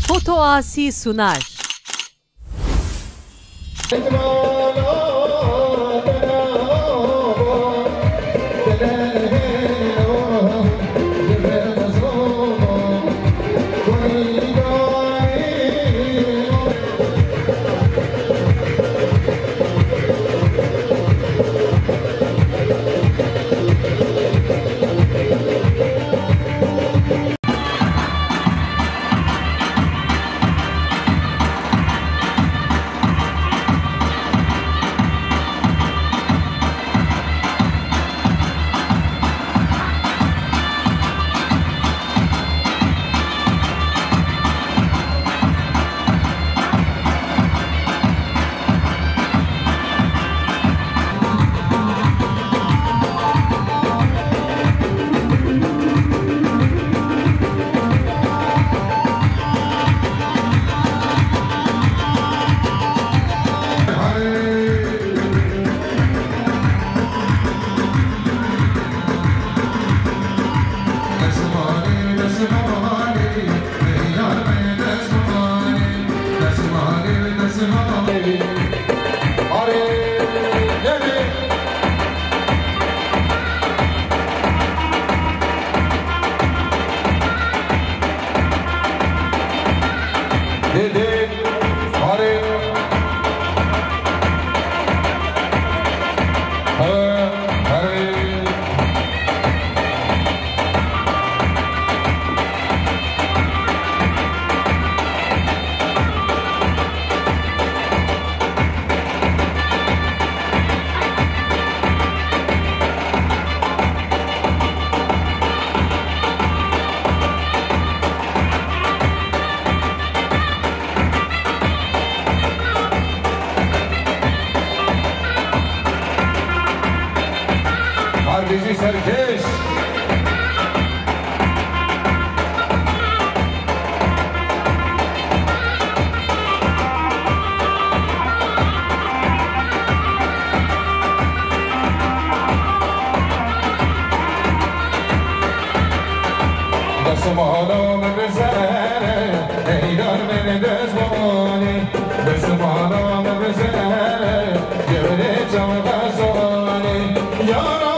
Foto Asi sunar. Bizi serkeş Desmano me bezere Eydar beni dezmani Desmano me bezere Gevre çam gazani Yara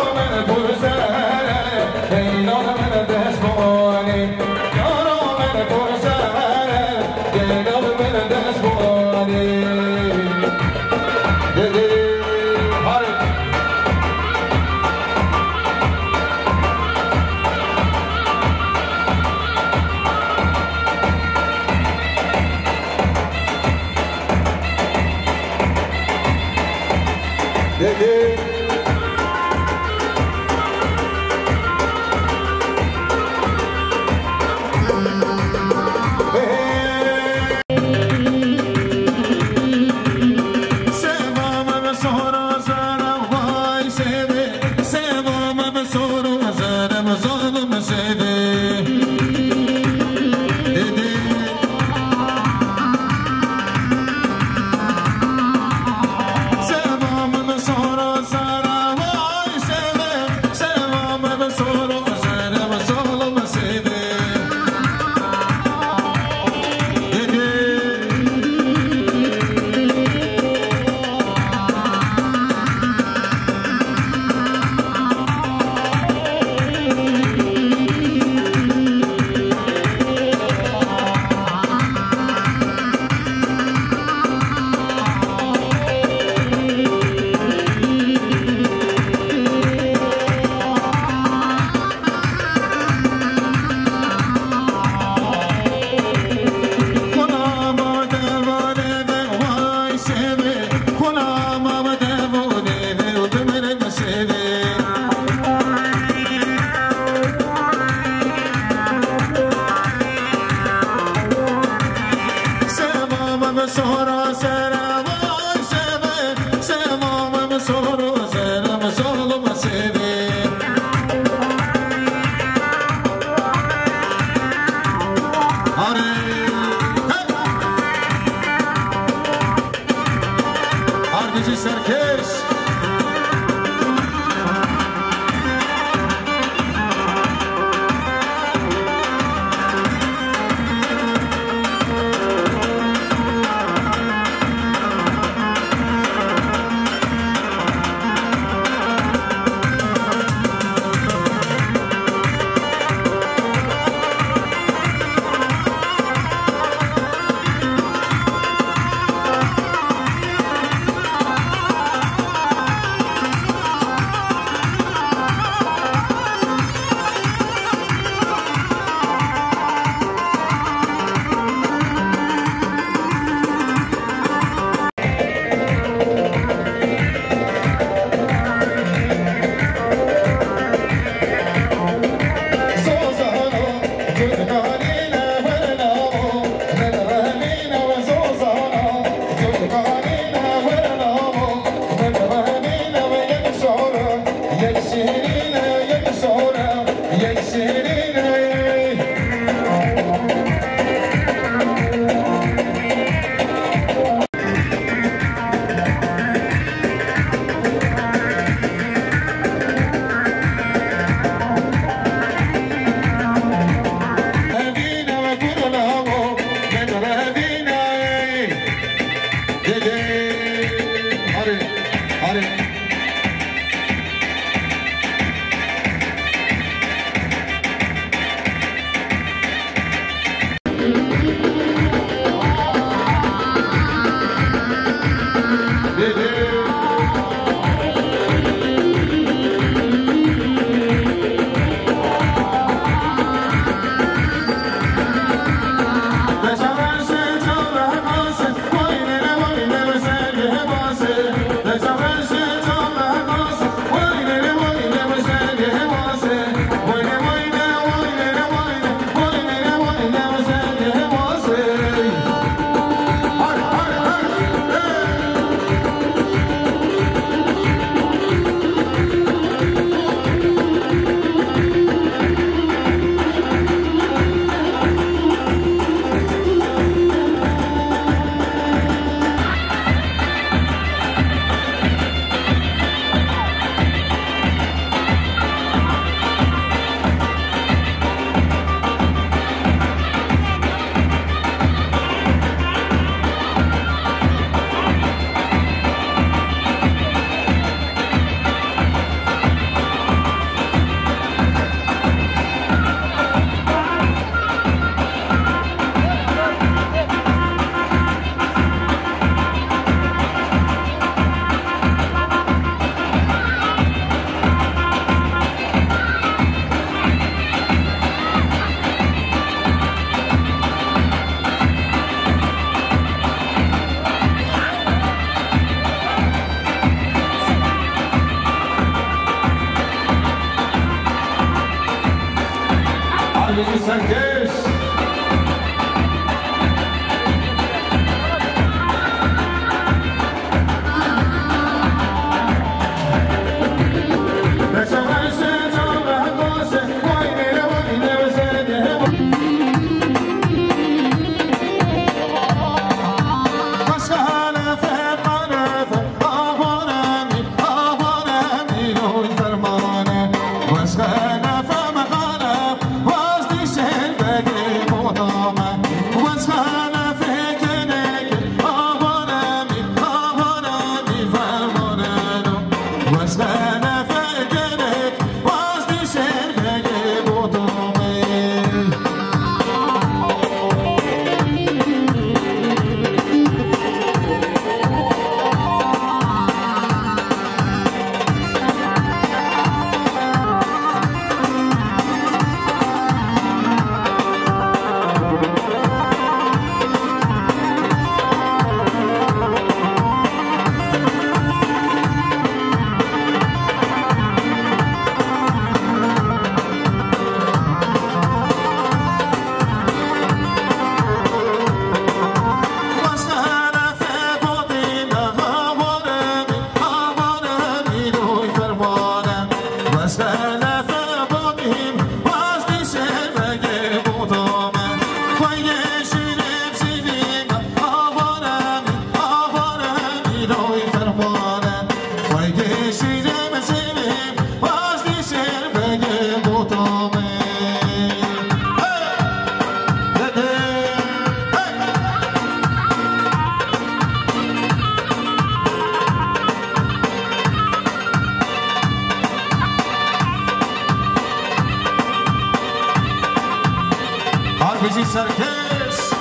هربجي سركس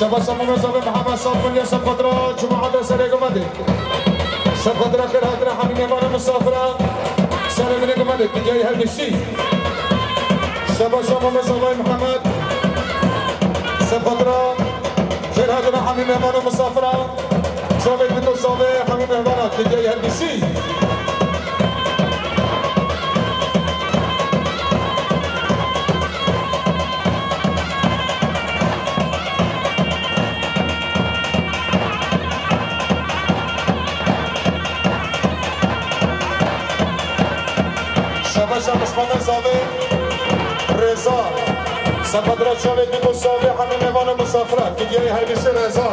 شباب مزابي محمد صافون يا سب قدرة جماعة سلام عليكم سب قدرة خير هدرة حميم وانا مسافرة سلام عليكم عليكم جاي هالشيء شباب مزابي محمد سب قدرة خير هدرة حميم وانا مسافرة شوفي بنتو صافي حميم وانا جاي هالشيء شباب اسمه زاوی رضا سبادرات شوید مسافر همه میوان مسافرت که دیگه هر بیشتر رضا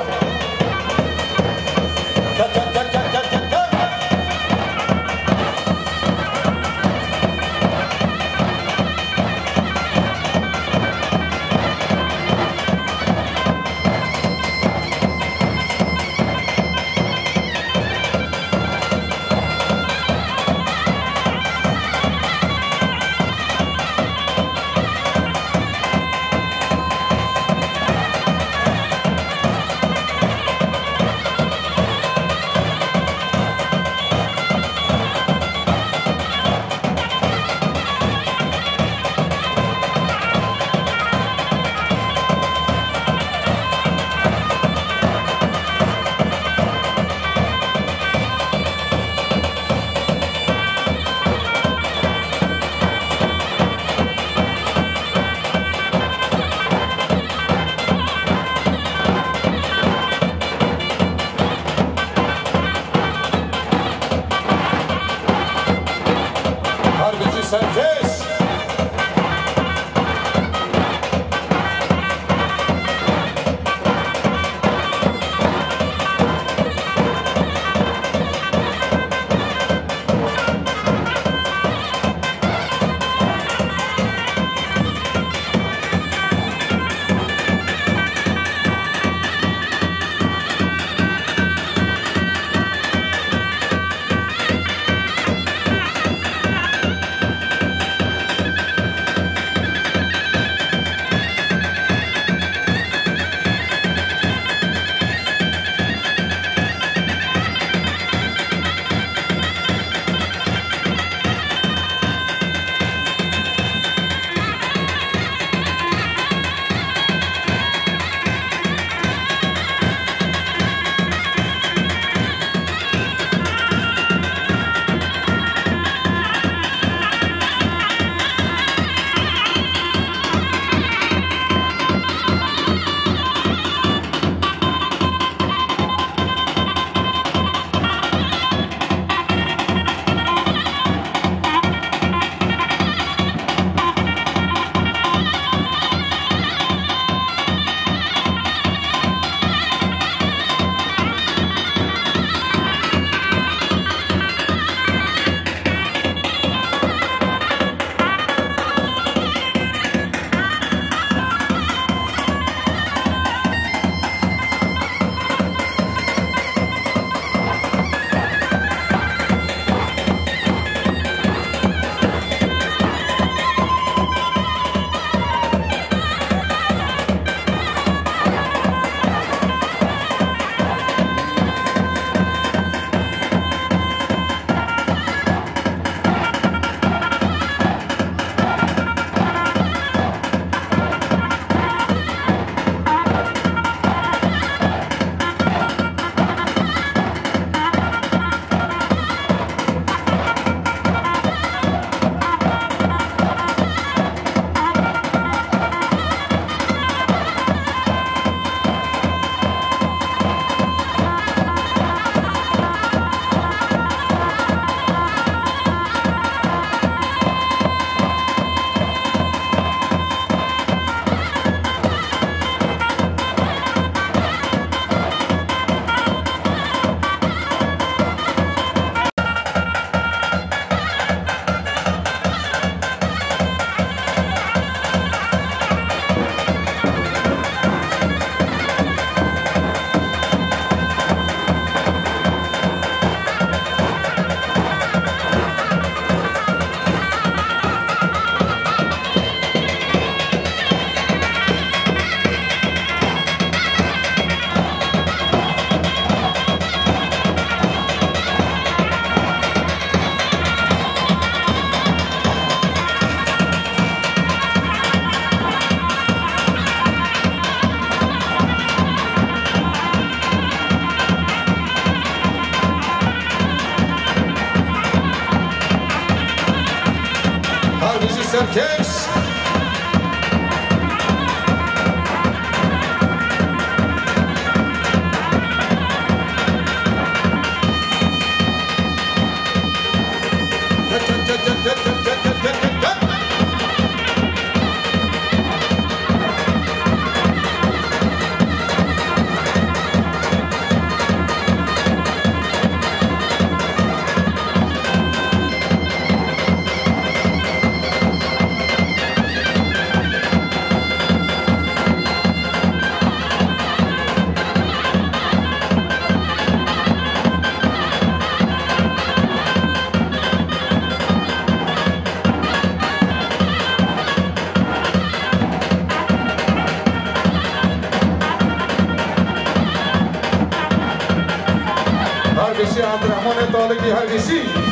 هرگیزی سرکش عبدالرحمن طالقی هرگیسی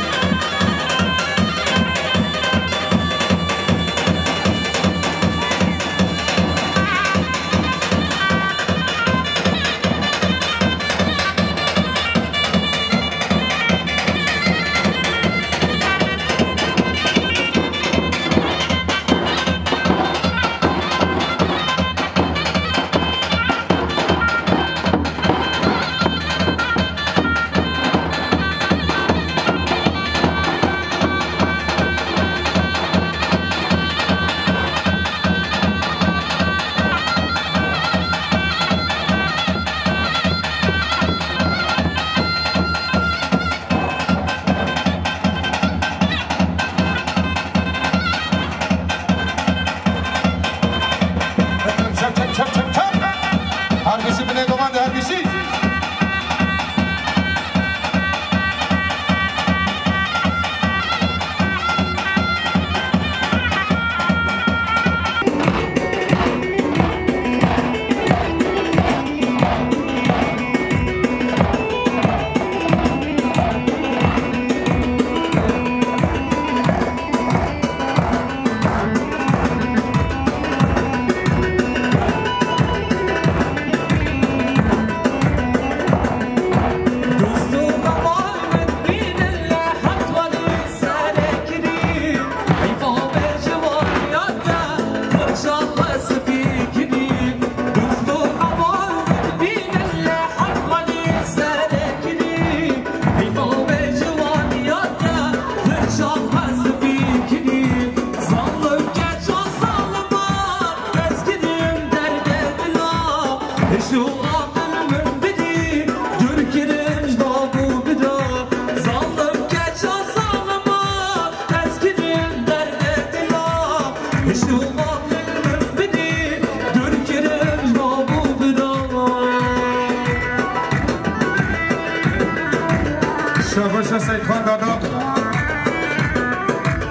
شاباش سید خان دادا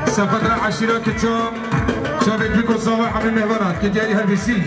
سفر عشیرتتون شابك بكم صباح من المهبرات كجاري هربسي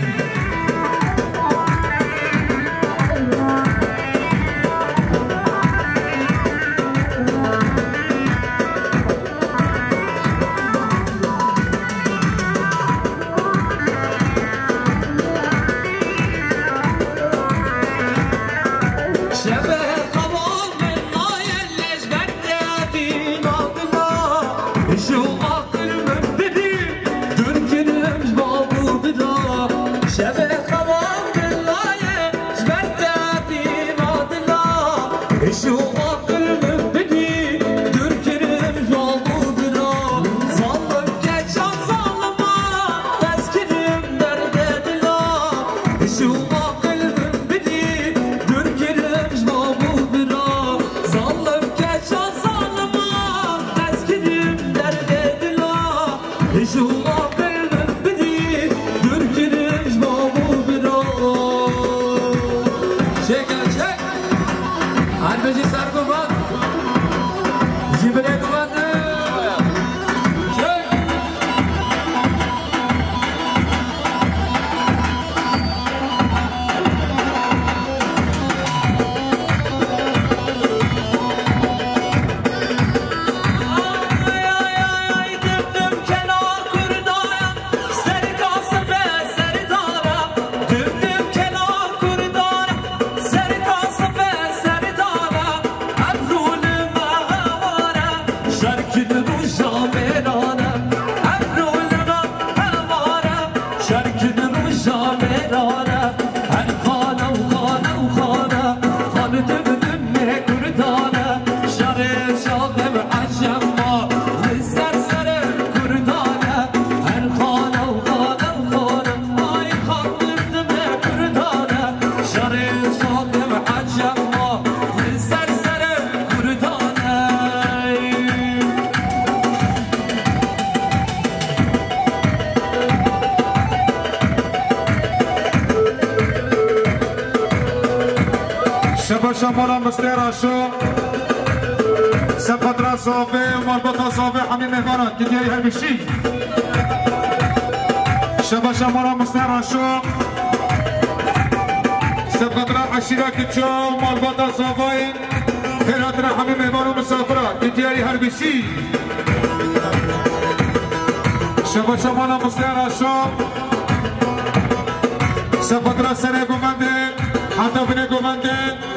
Kenar شمالا مستر شو سفدرا صافي مربطة صافي حميم مهمانات كدياري هربشي شبا شمالا مستر شو سفدرا عشيرة كتشو مربطة صافي خيراتنا حميم مهمانو مسافرات كدياري هربشي شبا شمالا مستر شو سفدرا سنة قمانده حتى بني قمانده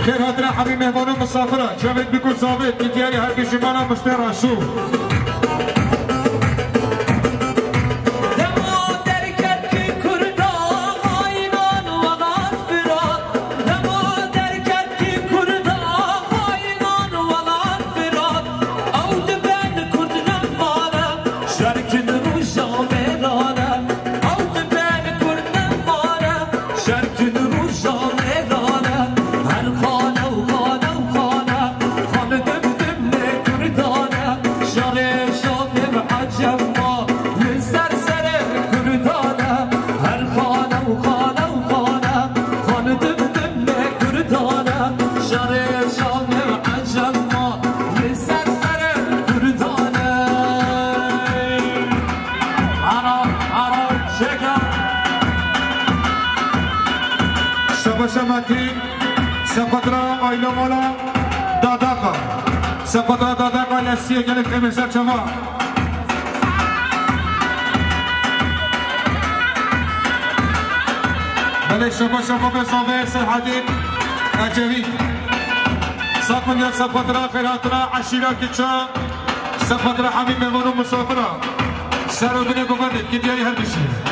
خير هاتنا حبيب مهمانو مسافرة جاوید بکن ثابت که دیاری هر کشیمانا مستر شو شماتي سفدرا آيلو مولا داداقا سفدرا داداقا لسيه جلك خمسة شما بله شما شما بصافي سرحدين أجوي ساقن يا سفدرا خيراتنا عشيرة كتشا سفدرا حميم مهمانو مسافرة سارو بني قماني كدياري هربشي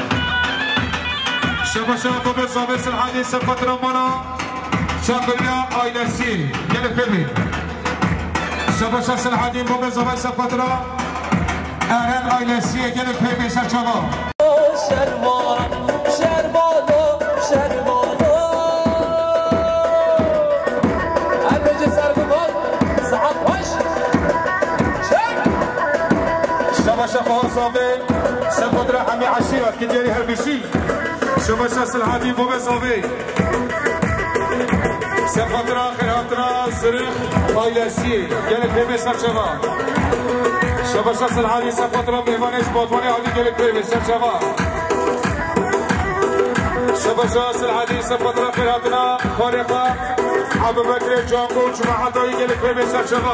شبا شبا بصافي سرحدين سفدرا مولا شاكريا آيلسي جلك خمي شبا شبا سرحدين بصافي سفدرا أهل آيلسي جلك خمي سرچما شفا صافي سفدرا حمي عشيرة كدياري هربشي شفا شاس العادي بوبي صافي سفدرا خيراتنا صريخ آيلسي جالك بيبي سرچما شفا شاس العادي سفدرا مهمانيش باطواني عادي جالك بيبي سرچما شفا شاس العادي سفدرا خيراتنا خارقة عبو بكر جانبو جماعة جالك بيبي سرچما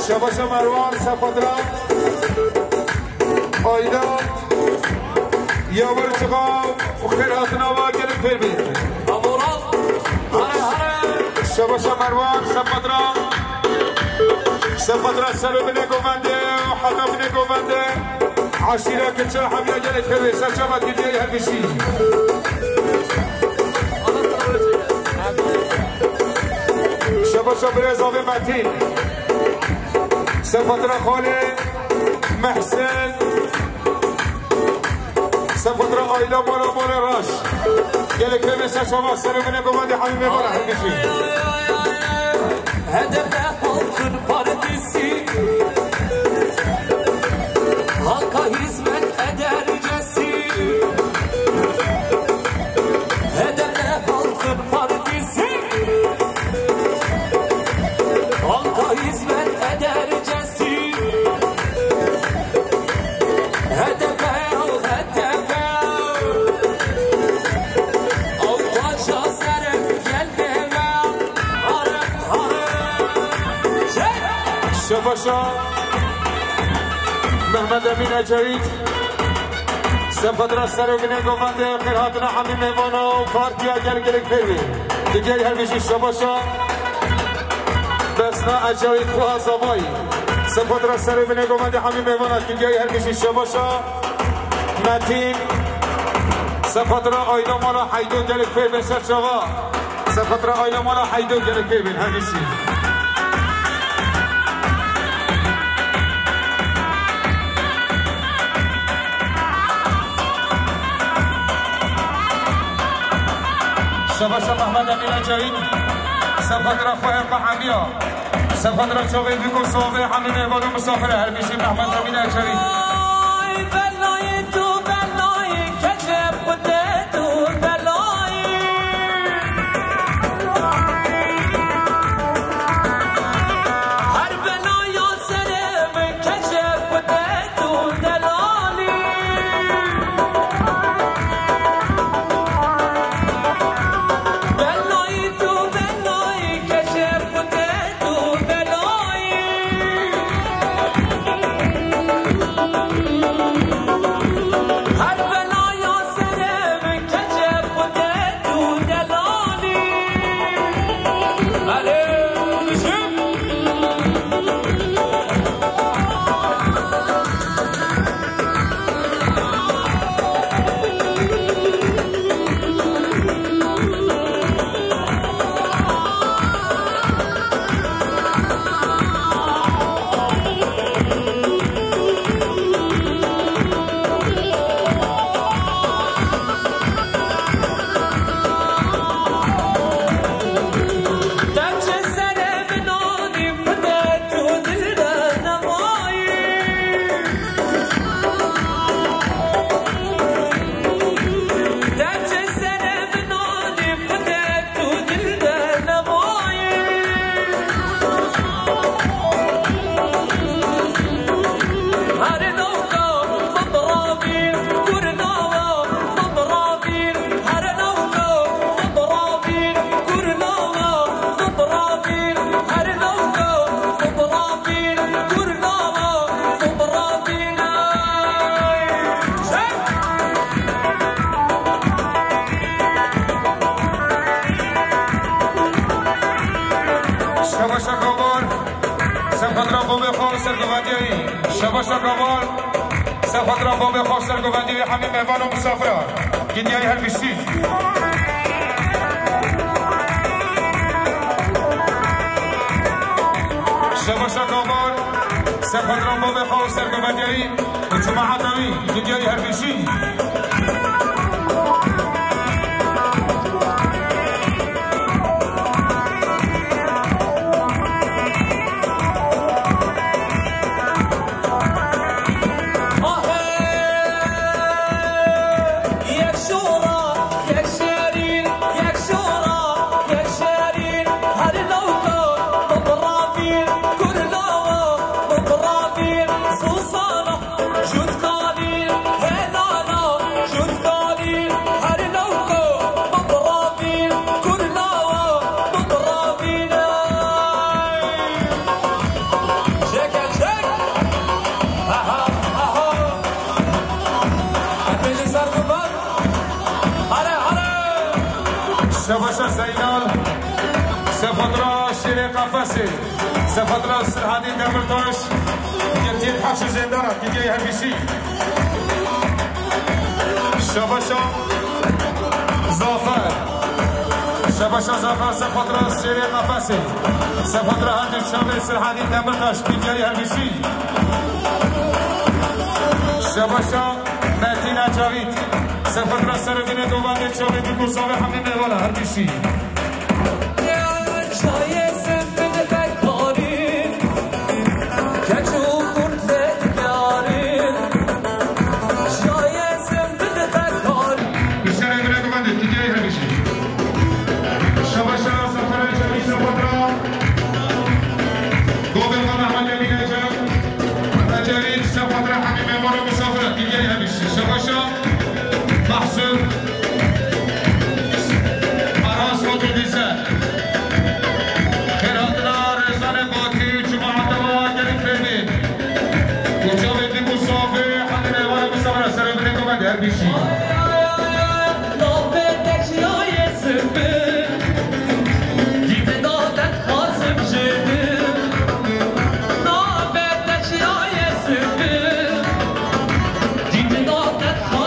شباشا مروان سفدرا آيدات يابر چغاو وخيراتنا واجرك في البيت أمورات شباشا مروان سفدرا سلو بني قومانده وحدا بني قومانده عشيرة كتشا حمية جلك في البيت سرچما كدياري هربشي شباشا بريزاوي متين سفدرا خالي محسن سفدرا آيلا مولا راش جالك في مسا شما سلو من قماندي حميمي برا هربشي هدف halkın partisi halka hizmet edercesi hedef halkın partisi halka hizmet edercesi hedefe altaşa serip gelmeme شباشا محمد امين اجريد سفدرا سرو بني قومانده خيراتنا حميم مهمانو وبارتيا جلك فيبي ديجي هربشي شباشا بسنا اجريد خوها زباي سفدرا سرو بني قومانده حميم مهمانو ديجي هربشي شباشا متین سفطرا آیلا مالا حیدو گلک فی بین سر چاوا سفطرا آیلا مالا حیدو گلک فی بین همیشی شباشا محمد امین جاوید سفطرا خواه قحمیا سفطرا چاوی بیکو صوفی همین ایوانو مسافره همیشی محمد امین جاوید شباشا قوال سفطرا بوم خواستر گوندی همین مهمان و مسافران گیدیای هر بیشتی شباشا قوال سفطرا بوم خواستر گوندی و جماعت نوی گیدیای هر بیشتی شباشا زینال سفطرا شیر قفصی سفطرا سرحادی دمرتاش گرتید حفش زندارا دیگه همیشی شباشا زافر شباشا زافر سفطرا شیر قفصی سفطرا هندی شامل سرحادی دمرتاش دیگه همیشی شباشا متین جاوید سفطرا سربین دوباره چاوی بیکو صاحب همین میوالا هر بیشی That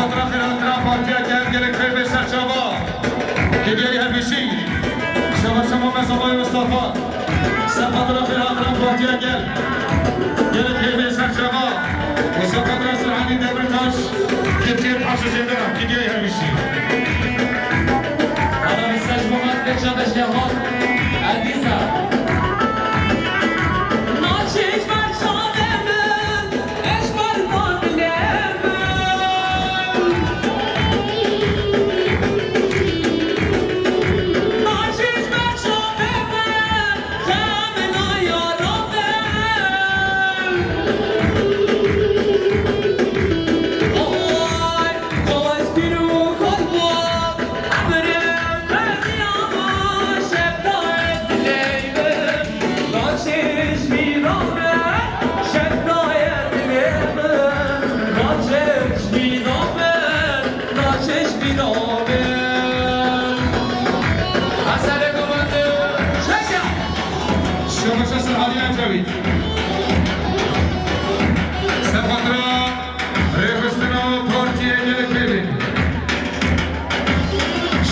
سپاترا خیراترا پارتیا گرگ خیلی سرچابا که بیایی همیشی شما مصابای مصطفى سپاترا خیراترا پارتیا گرگ خیلی سرچابا و سپاترا سرحانی دبرتاش که تیر حاشو جدرم که بیایی همیشی انا مستجمعات بچه جهان عزیزم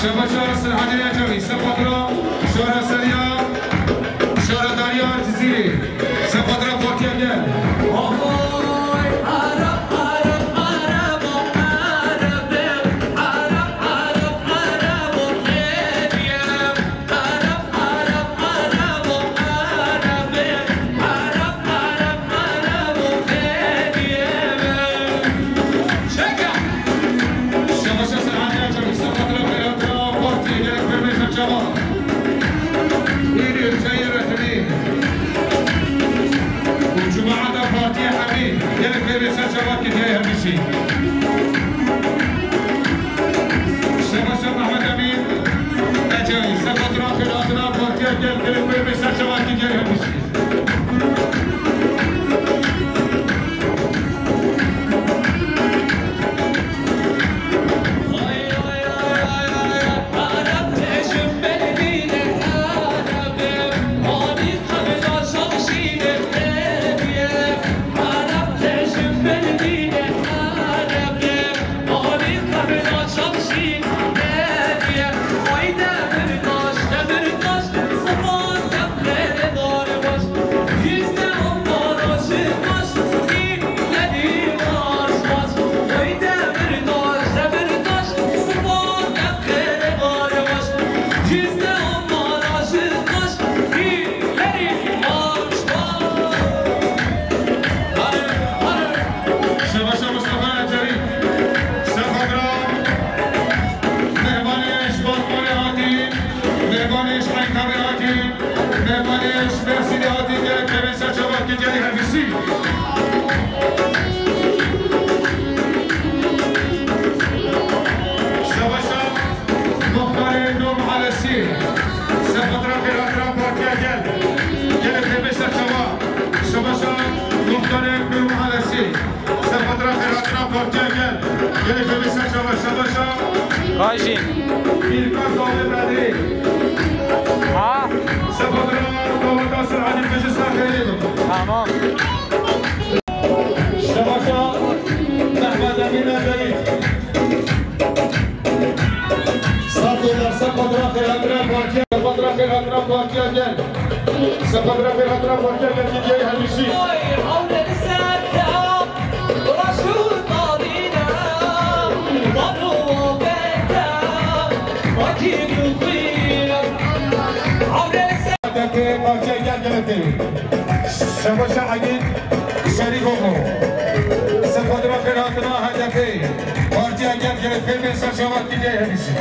شباشا سرحانی اجامی سپاترا شورا سریا شورا داریا جزیری سپاترا پارتیا گل Kajin. İlkan Doğru Bedri. Ha? Sepatına Doğru Sırhani Meclis'ten geliyorum. Tamam. Şabaşa Mehmet Emin Erbey'i. Satılar Sepatına Kıyatına Partiya. Sepatına Kıyatına Partiya gel. Sepatına Kıyatına Partiya gel. Gidiyor Hemisi. Partiya gel gel. Şabaşa Agin Şerikoğlu. Sepatına Kıyatına Hedefi. Partiya gel gel. Filmin saçamak gidiyor Hemisi.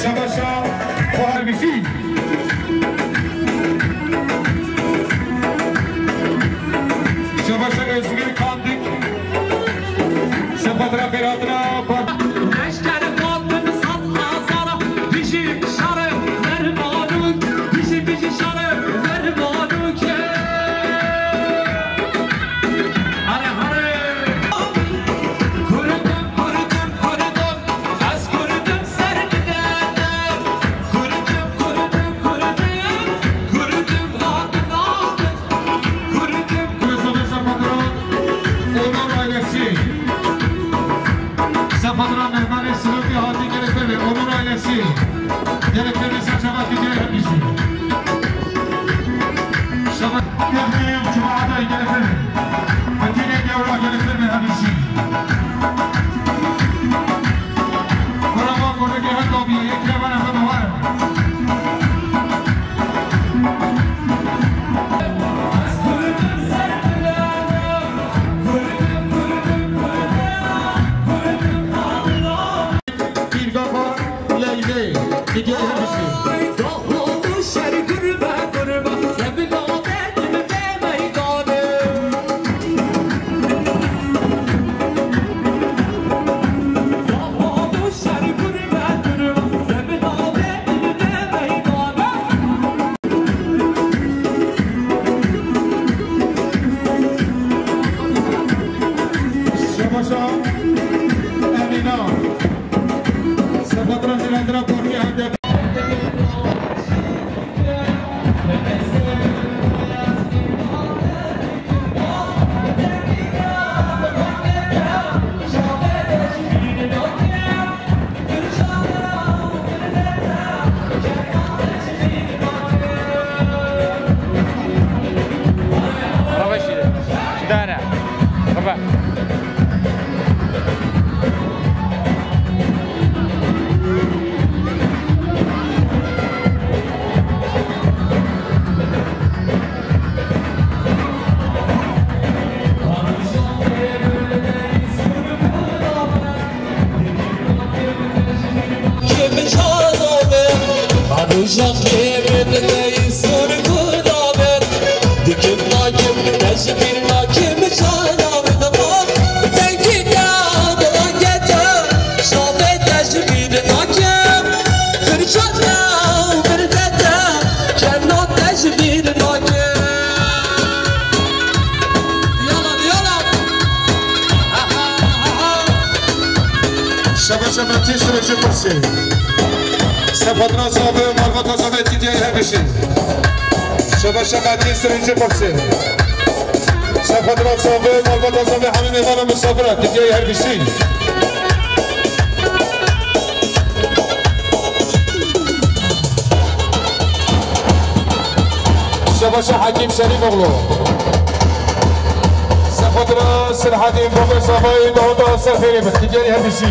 Şabaşa Muharbisi. Şabaşa Özgür Kandık. Sepatına Kıyatına Partiya. سفادرا مهمان سلوکی هاتی گرفته به امور آیسی گرفته به سچوات دیگه همیشی شبا یخیم جماعت های گرفته به مدین گورا گرفته به همیشی برما کنه که هر دوبیه یک لبن همه بواره Gidiyor hepsi. Şabaşa Emina Sefadra Zilendra Korki Hande Şabaşamatı süreci kursu Sefadra sahibi Malvata sahibi Tidiye hemşi Şabaşamatı süreci kursu Sefadra sahibi Malvata sahibi Hamim İvan'a misafira Tidiye hemşi Şabaşa Hakim Şerifoğlu Sefadra Sırhadin Baba sahibi Doğuda Sarferi Tidiye hemşi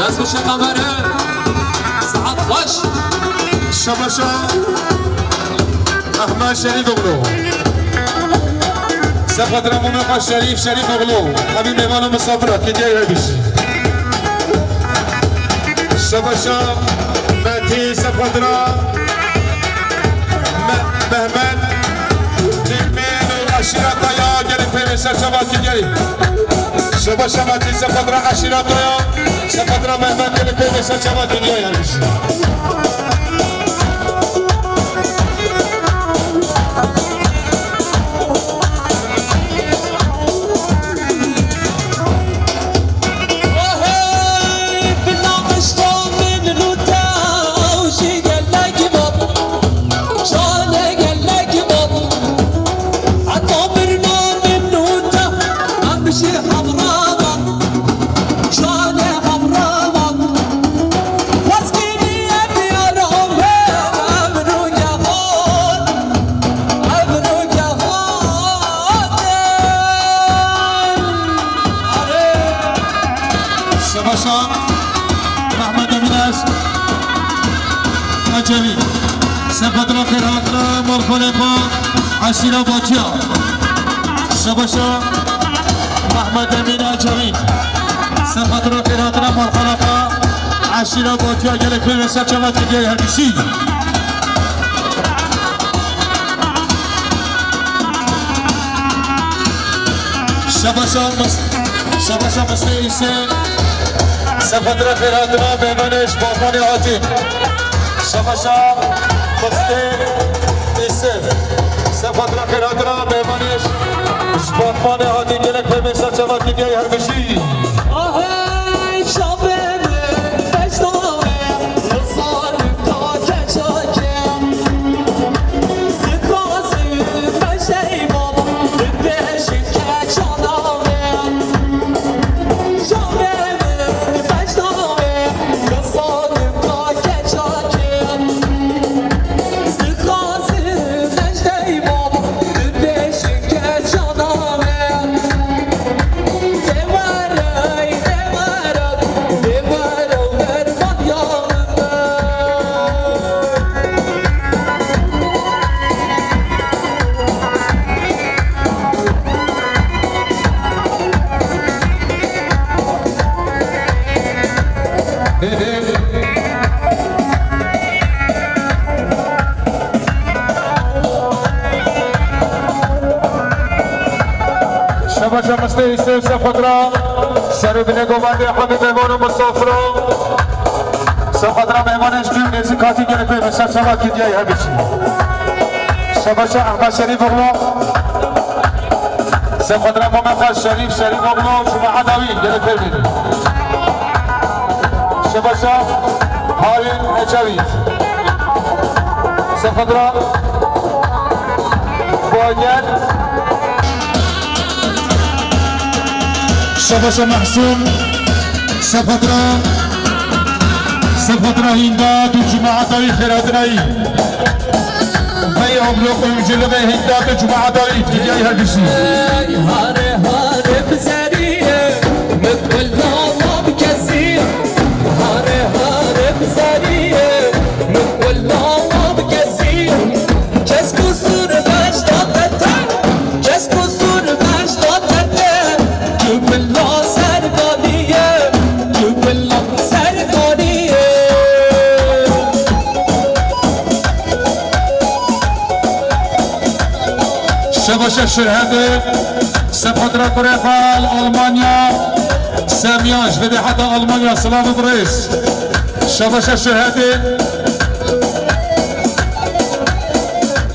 نسخ قمره ساعت خوش شباشا احمد شریف اغلو سفت رمومقا شریف اغلو همین میوان و مسافرات که جایی بیشی شباشا مهتی سفت را مهمن دیمین و عشیرات یا گرفته به سرچبات که جایی شباشا مهتی سفت را عشیرات یا سفدرا مهمان گرفته به سرچما دنیا یارمیشی جميل سفدرا قراتنا مرخلقا عشيرة باجيا شباشا محمد أمين جميل سفدرا قراتنا مرخلقا عشیرا باتیا گله که مثل چمت که دیگه همیشی شباشا مثل ایسه سفدر خیراتنا بیمنش باطانی آتیم شباشا مثل ایسه سفدر خیراتنا بیمنش باطانی آتیم گله که مثل چمت که دیگه همیشی شباشا مثل ایسه سفدرا سربینه گوانده حبیب ایمان و مصافرا سفدرا مهمانش جون نیزی کاتی گرفه مثل شما که دیگه همیشی شباشا احمد شریف اغلا سفدرا محمد شریف اغلا شما عدوی گرفه بینید شباشا هارین نچوی سفدرا باید شباشا محسوم سفدرا هندا تو جماعتاوی خیراتنایی بی املوک و جلوه هندا تو جماعتاوی دیگه هر کسی هاره بزریه مقبل ناما بکسی هاره بزریه مقبل ناما بکسی کس کسور بش دادتا کس کسور بش دادتا تو بلا سرگانیه تو بلا سرگانیه شباشا شرهده سفدرا كوريفال ألمانيا سامياش بدي حتى ألمانيا سلام بريس شباشا شرهده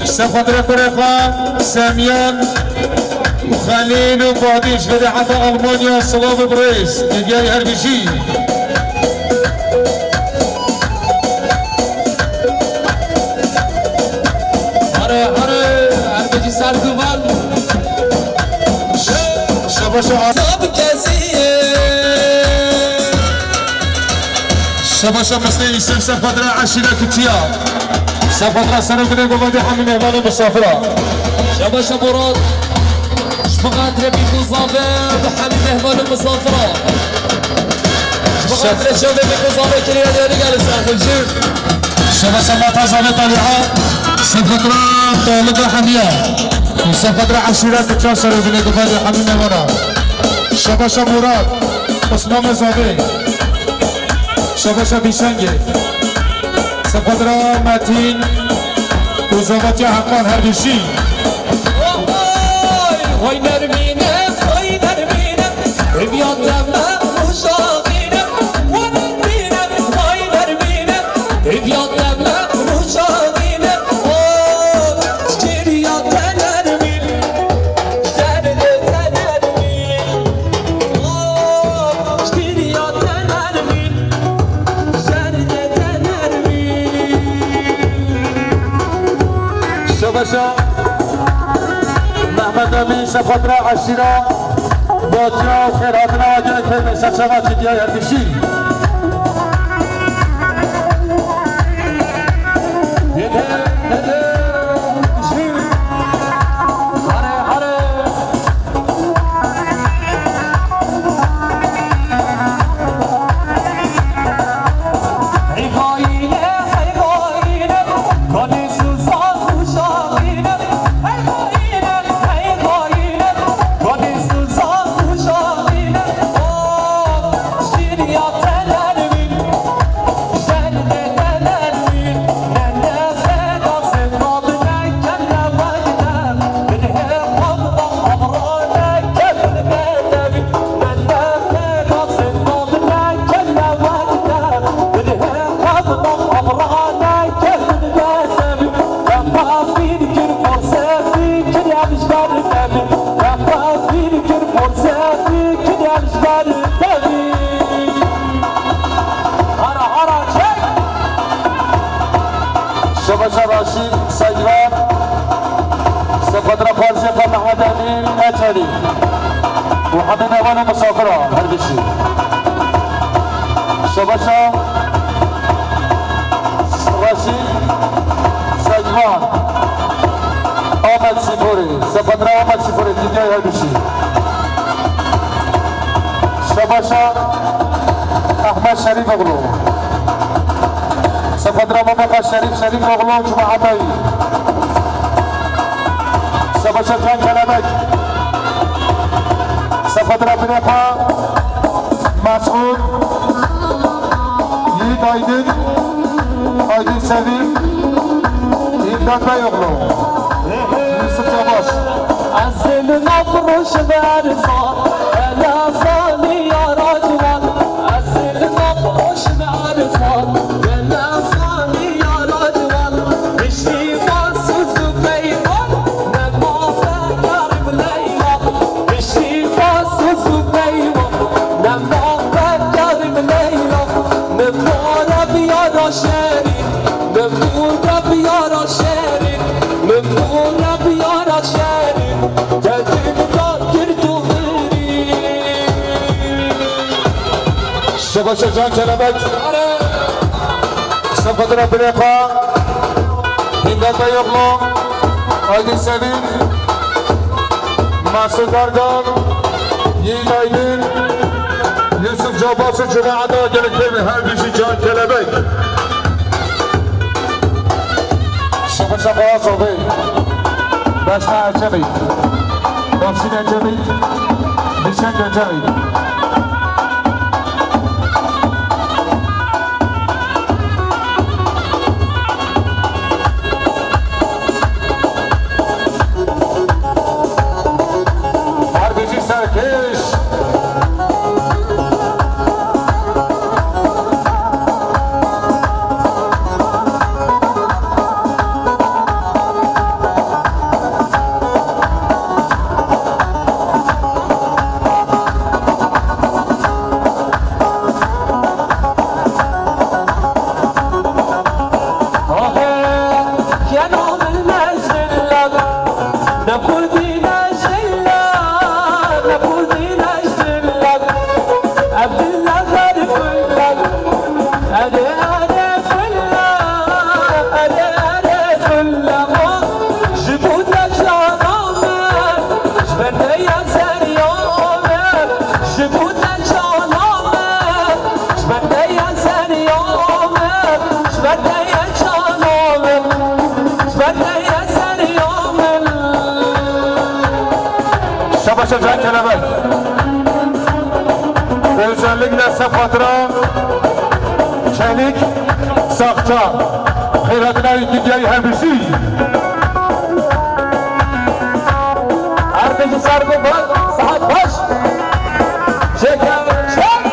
سفدرا كوريفال ساميان وخليل وبعديش بدي حتى ألمانيا سلام بريس ديجاي هربشي شباشا مثل ایسم سفدرا عشیره کتیا سفدرا سربینه گوانده حمی مهمان مسافرا شباشا مراد شفقات ربي مصافر بحمي مهمان مسافرة شفقات رشوبي بمصافر كريان يا رجال ساحل جير شباشا ما تازال طالعة سفدرا طالبة حمية سفدرا عشيرة كتيا سربینه گوانده حمی مهمانا شباشا مراد اسمام زاده شباشا بیشنگه سفدرا متین وزاواتی حقان هردشی وای نرمینه وای نرمینه بیادم مشاقینه وای نرمینه وای نرمینه بیادم مشاقینه شیریات نرمین درد نرمین شیریات نرمین درد نرمین شباشا محمد امین سفدرا عشیرا باتیا و خیراتنا و جنگ خیلی سچما چیدی های هردشی Your شباشا راشد سجوان سفدرا خالصي قام محمد امين اتري وحمد امان مسافره هربشي شباشا راشد سجوان آمد سیپوری سفدرا آمد سیپوری دیگه هربشي شباشا احمد شریف اغلو سفدرا ممقا شریف اغلو جمع عطایی شباشا جان کلمک سفدرا بنقا مسعود یید آیدین سویم ایمداد بای اغلو یوسف جاباش از دل نفروش برزان لفظانی یارا جوان از دل نفروش برزان لفظانی یارا جوان بشتی فاسوس و بیوان نما فکر بلیلا بشتی فاسوس و بیوان نما فکر بلیلا نمورا بیارا شیرین نمورا بیارا شیرین نمورا بیارا شیرین شباشا جان کلمک سفدرا بنقا ایمداد بای اغلو آیدین سویم مسعود درگان یید آیدین یوسف جاباس جماعه دا گلکیم هربشی جان کلمک شباشا باز آبی بشنا عجبی بافسین عجبی بشنگ عجبی شباشا جان کلمک özellikle Sefatıra Çelik Sakça Hayratına ikinciyi hemşi Herkesi sargı bırak saat baş Çeker çek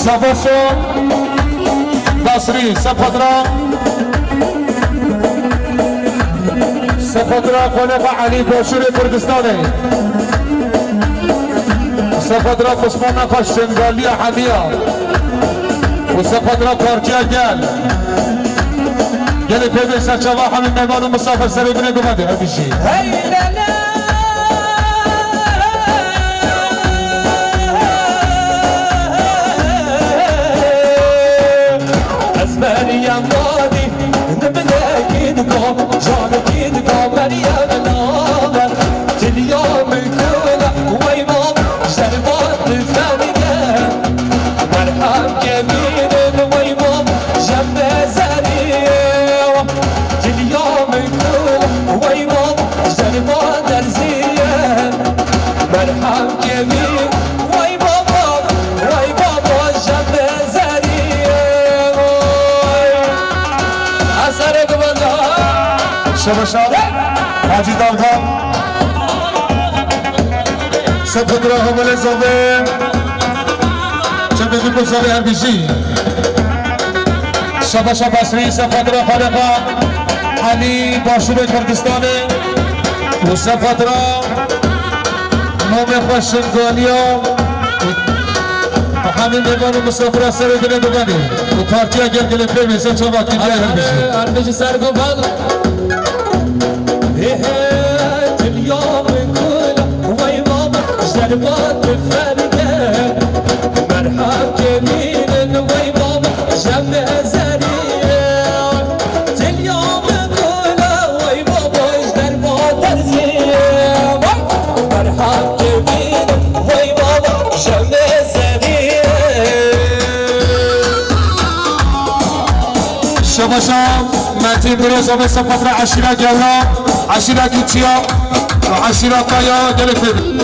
Savaşo Basri Sefatıra Konefa Ali Boşuri Kürdistan'ı Sefatıra Osman'a Kaşşengaliya Hamiya ve Sefatıra Parçaya gel gelip hedi Serçava Hamid Mehman'ı Mustafa Serebine güvende her bir şey Meryem Nadi, Nibine Gidgo, Canı Gidgo, Meryem Nadi حاجی داودا سفت را همال زاوه چند دو زاوه هربیشی شبا بصری سفت را خالقا علی باشور کردستان و سفت را نام خوشنگانیا همین میوان و مسافر سر دل دوگانی و پارتی اگر گل پر میسن چون وقتی جای هربیشی سر گفت اليوم كله وي بابا جربات فرقة مرحب جميل وي بابا جمع زريع اليوم كله وي بابا جربات فرقة مرحب جميل وي بابا جمع زريع شباشا متين بروز و سفت را عشیره گلا عشیره گیچیا و عشیره قایا گلفه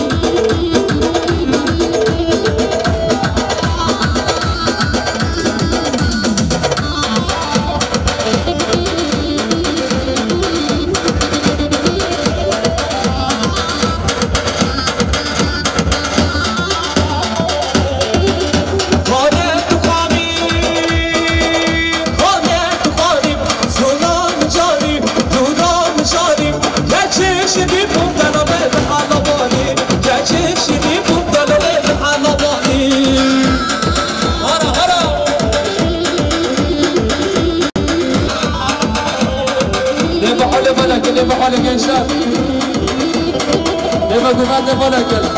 ليه حالك يا شاب ليه قومات ليه حالك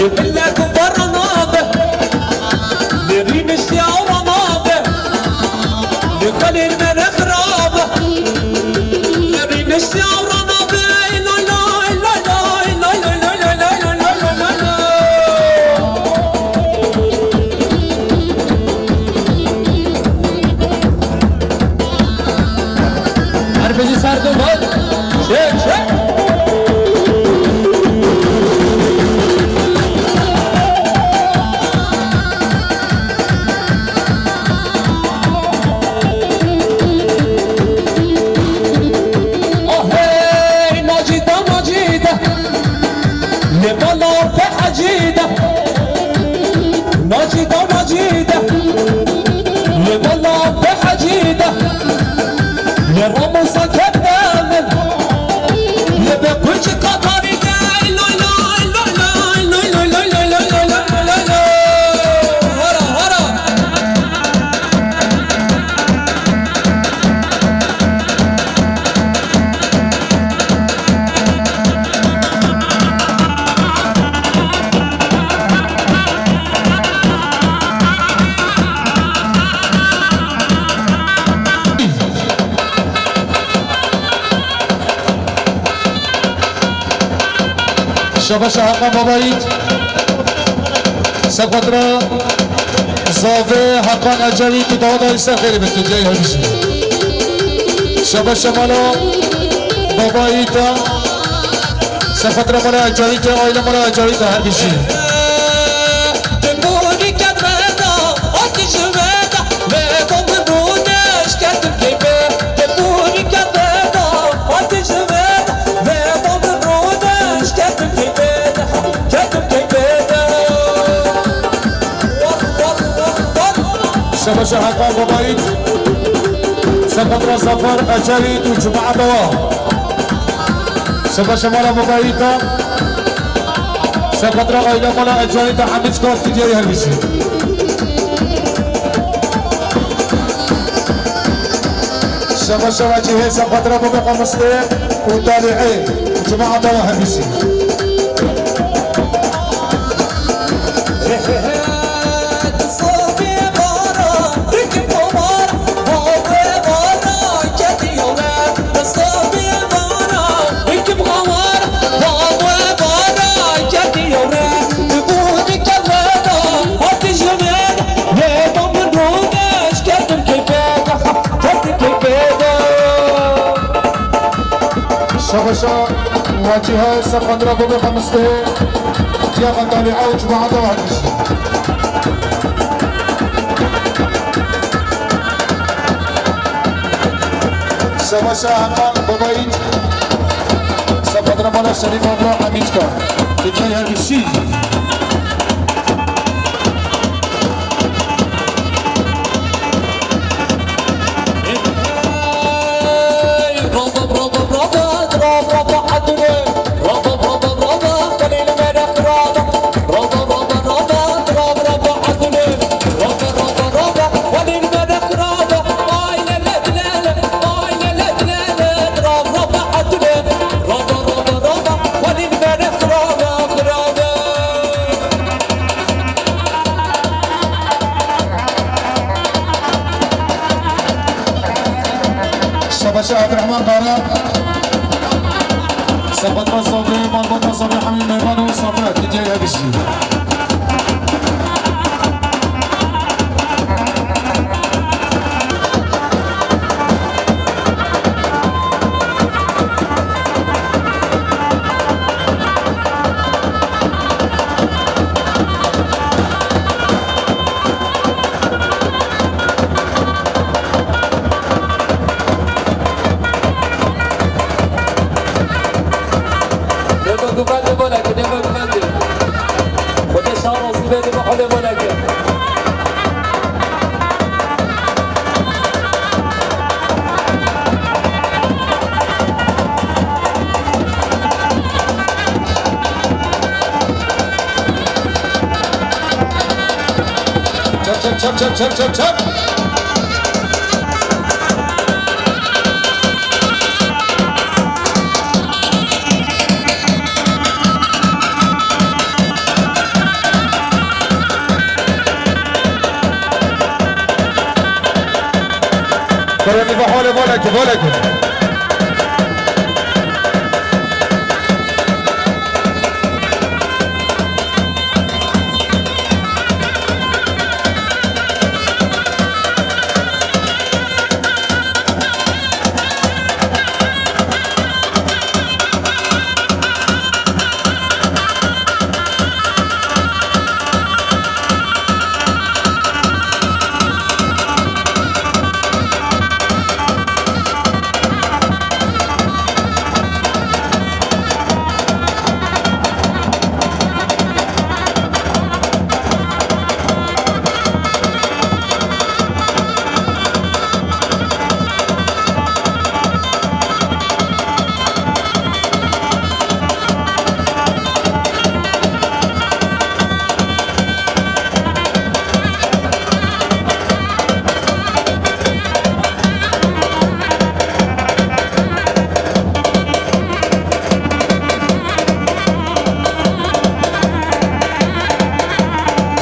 يقول لك برا نابه نريد الشعور شباش حقا بابایید سقطرا زاوه حقا اجوی تو دادا ایسا خیلی بستو جایی همیشه شباش مالا بابایید سقطرا مالا اجوی تو آیلا مالا اجوی تو همیشه شباش حقا بابایید سقطرا سفر اجوی تو جمعه دوا شباش مالا بابایید سقطرا آیلا مالا اجوی تو حمیز کافت جایی همیشه شباش وجهه سقطرا بابا مسلم وطالعين جماعة دوا همیشه شباشا واجهة سقطرا بابا خمسته جاء طالعة وجماعة دوا همیشه شباشا حقا بابایید سقطرا مالا شریف الله حمید کار دیگه همیشه شباشا عبد الرحمن قارا سقطرا صافي مربوطة صافي حميد ميمان وصافرات اللي جاية بشي چپ فرني بحول بولك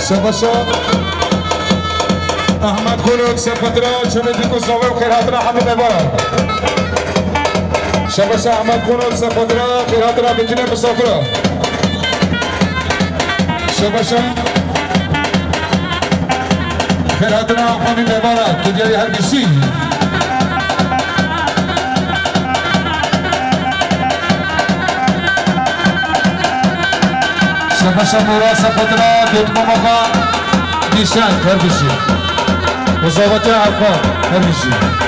شباشا احمد خلوق سقطرا شمديكو صواب خير هاترا حمد مبارك شباشا احمد خلوق سقطرا خير هاترا بنتنا مسافرة شباشا خیراتنا حامی مبارک که دیاری هر کسی شباشا مراسا خودنا دیت مماغا دیشان هر کسی مصابت عقا هر کسی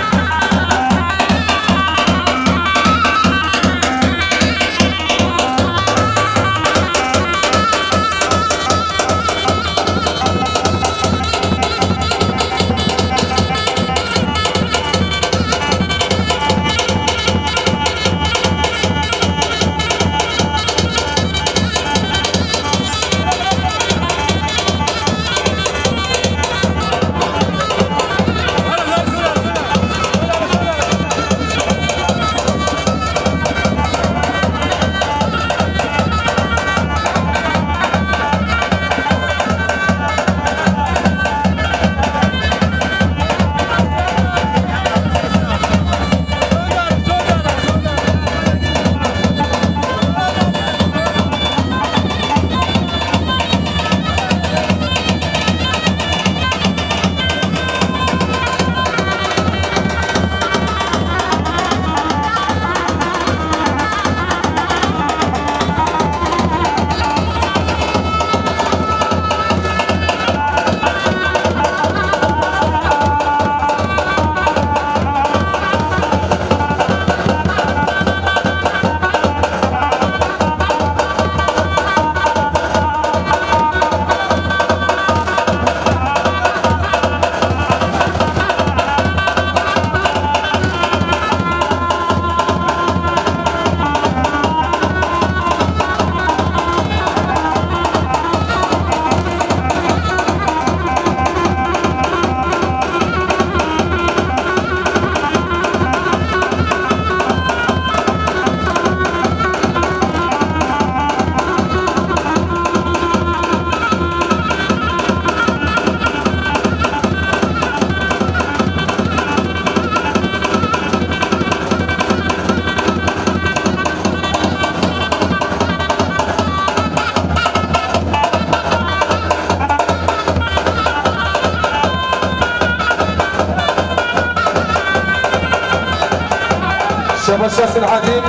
شباشا العظيم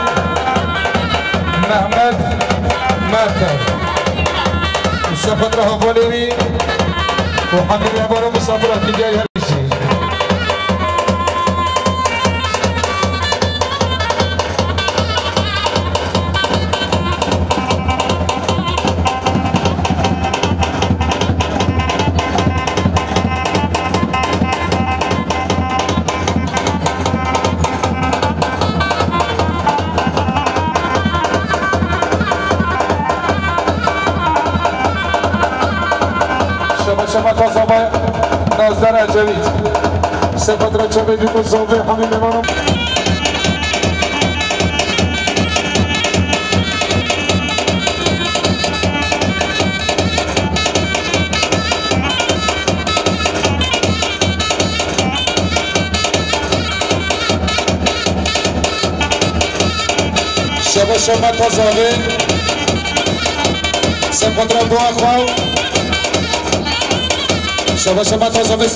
محمد مارتن السفر فوليري وحمد عبارة مسافرة في جاي هالشيء شما تصابه نازدار جوید سپت را چه بیدی مصابه همین میمانم شما تصابه سپت را با خواهو شما تازه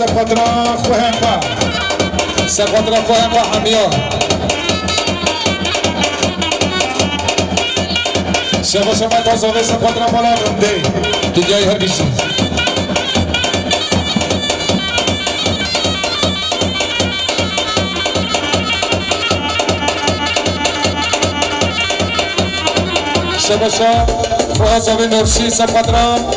سپاترا خوهنقا همیان شما تازه سپاترا بالا رنده تو جای هر بیشی شما تازه نرشی سپاترا